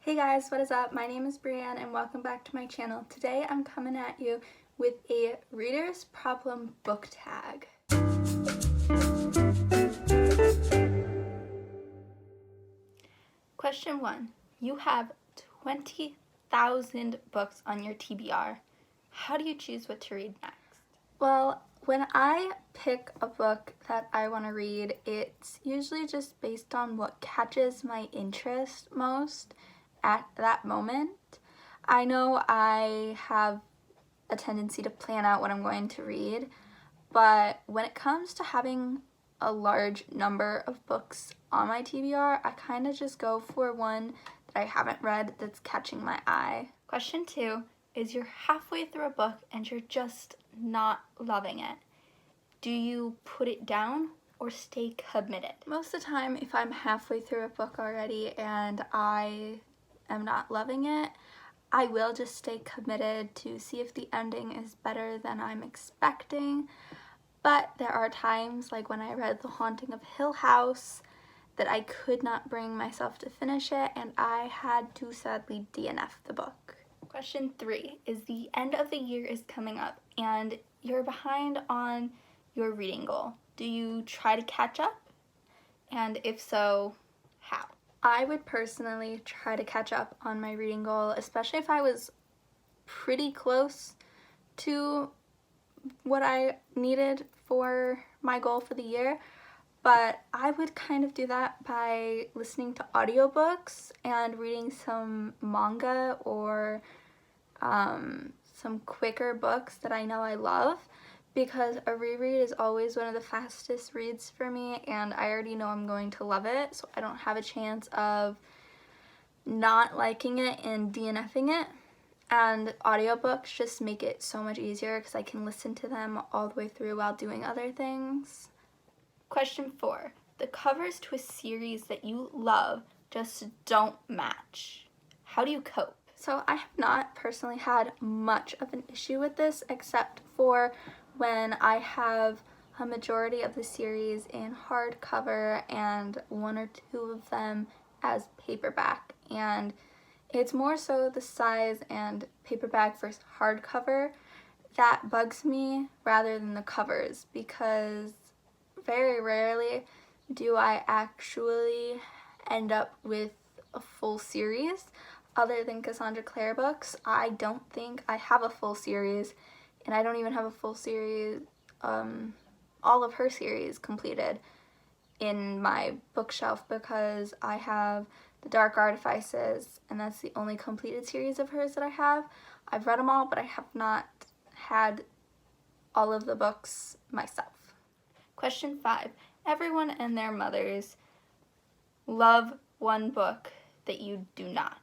Hey guys, what is up? My name is Brianne and welcome back to my channel. Today I'm coming at you with a reader's problem book tag. Question 1. You have 20,000 books on your TBR. How do you choose what to read next? Well, when I pick a book that I want to read, it's usually just based on what catches my interest most at that moment. I know I have a tendency to plan out what I'm going to read, but when it comes to having a large number of books on my TBR, I kind of just go for one that I haven't read that's catching my eye. Question 2 is you're halfway through a book and you're just not loving it. Do you put it down or stay committed? Most of the time, if I'm halfway through a book already and I am not loving it, I will just stay committed to see if the ending is better than I'm expecting. But there are times, like when I read The Haunting of Hill House, that I could not bring myself to finish it and I had to sadly DNF the book. Question 3 is the end of the year is coming up and you're behind on your reading goal. Do you try to catch up? And if so, how? I would personally try to catch up on my reading goal, especially if I was pretty close to what I needed for my goal for the year. But I would kind of do that by listening to audiobooks and reading some manga or some quicker books that I know I love, because a reread is always one of the fastest reads for me and I already know I'm going to love it, so I don't have a chance of not liking it and DNFing it. And audiobooks just make it so much easier because I can listen to them all the way through while doing other things. Question 4. The covers to a series that you love just don't match. How do you cope? So I have not personally had much of an issue with this, except for when I have a majority of the series in hardcover and one or two of them as paperback. And it's more so the size and paperback versus hardcover that bugs me rather than the covers, because very rarely do I actually end up with a full series. Other than Cassandra Clare books, I don't think I have a full series, and I don't even have a full series, all of her series completed in my bookshelf, because I have The Dark Artifices, and that's the only completed series of hers that I have. I've read them all, but I have not had all of the books myself. Question 5. Everyone and their mothers love one book that you do not.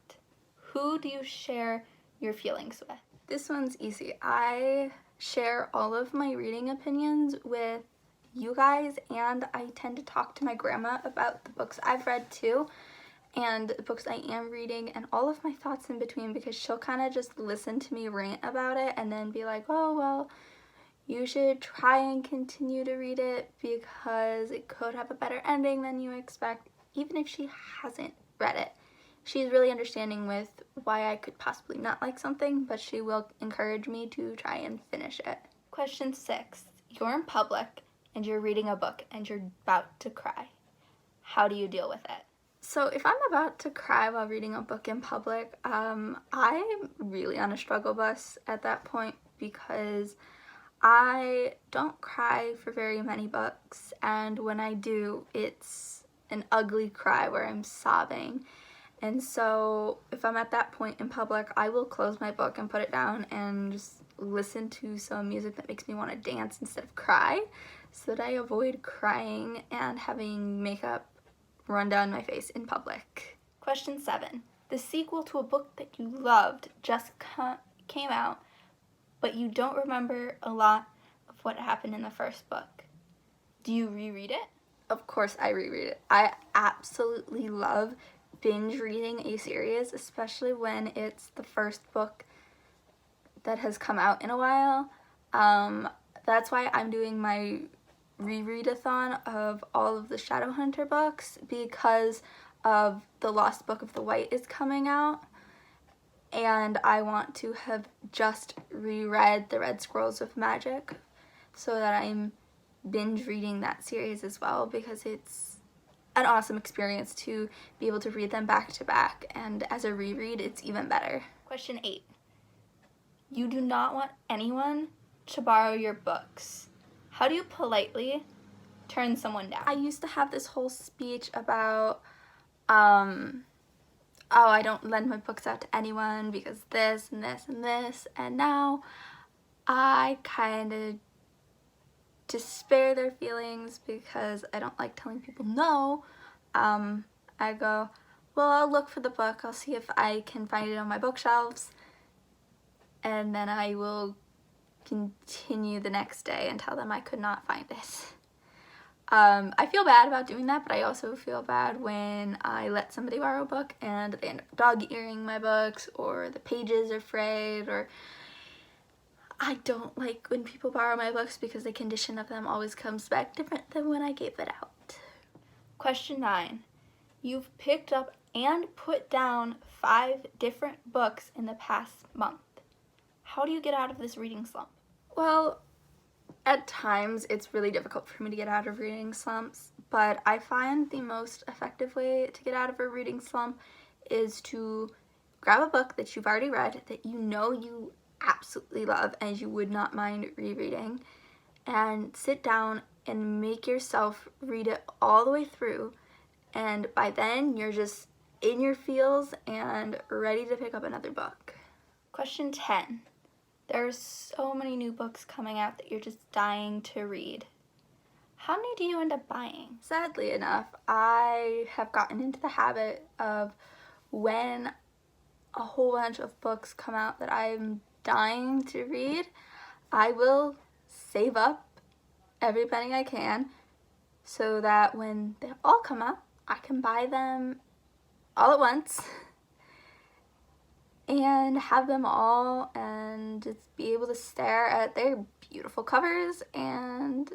Who do you share your feelings with? This one's easy. I share all of my reading opinions with you guys, and I tend to talk to my grandma about the books I've read too, and the books I am reading, and all of my thoughts in between, because she'll kind of just listen to me rant about it and then be like, oh, well, you should try and continue to read it because it could have a better ending than you expect, even if she hasn't read it. She's really understanding with why I could possibly not like something, but she will encourage me to try and finish it. Question 6. You're in public and you're reading a book and you're about to cry. How do you deal with it? So if I'm about to cry while reading a book in public, I'm really on a struggle bus at that point, because I don't cry for very many books, and when I do, it's an ugly cry where I'm sobbing. And so if I'm at that point in public, I will close my book and put it down and just listen to some music that makes me want to dance instead of cry, so that I avoid crying and having makeup run down my face in public. Question 7. The sequel to a book that you loved just came out, but you don't remember a lot of what happened in the first book. Do you reread it? Of course I reread it. I absolutely love binge reading a series, especially when it's the first book that has come out in a while. That's why I'm doing my reread-a-thon of all of the Shadowhunter books, because of The Lost Book of the White is coming out, and I want to have just reread The Red Scrolls of Magic so that I'm binge reading that series as well, because it's an awesome experience to be able to read them back to back, and as a reread it's even better. Question 8. You do not want anyone to borrow your books. How do you politely turn someone down? I used to have this whole speech about oh, I don't lend my books out to anyone because this and this and this, and now I kind of despair their feelings because I don't like telling people no. I go, well, I'll look for the book, I'll see if I can find it on my bookshelves, and then I will continue the next day and tell them I could not find it. I feel bad about doing that, but I also feel bad when I let somebody borrow a book and they end up dog-earing my books, or the pages are frayed, or I don't like when people borrow my books because the condition of them always comes back different than when I gave it out. Question 9. You've picked up and put down 5 different books in the past month. How do you get out of this reading slump? Well, at times it's really difficult for me to get out of reading slumps, but I find the most effective way to get out of a reading slump is to grab a book that you've already read that you know you absolutely love and you would not mind rereading, and sit down and make yourself read it all the way through, and by then you're just in your feels and ready to pick up another book. Question 10. There's so many new books coming out that you're just dying to read. How many do you end up buying? Sadly enough, I have gotten into the habit of, when a whole bunch of books come out that I'm dying to read, I will save up every penny I can so that when they all come out, I can buy them all at once and have them all and just be able to stare at their beautiful covers and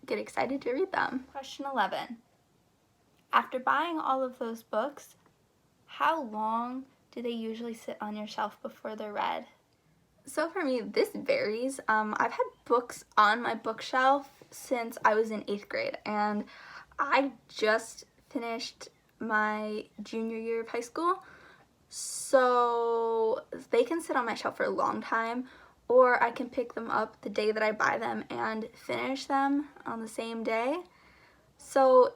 get excited to read them. Question 11. After buying all of those books, how long do they usually sit on your shelf before they're read? So for me, this varies. I've had books on my bookshelf since I was in 8th grade, and I just finished my junior year of high school, so they can sit on my shelf for a long time, or I can pick them up the day that I buy them and finish them on the same day. So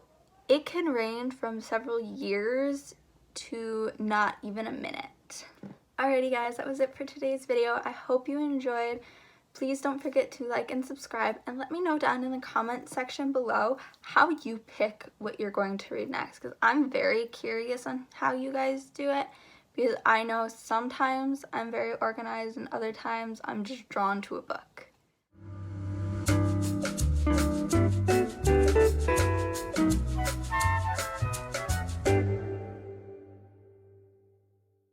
it can range from several years to not even a minute. Alrighty guys, that was it for today's video. I hope you enjoyed. Please don't forget to like and subscribe, and let me know down in the comment section below how you pick what you're going to read next, because I'm very curious on how you guys do it, because I know sometimes I'm very organized and other times I'm just drawn to a book.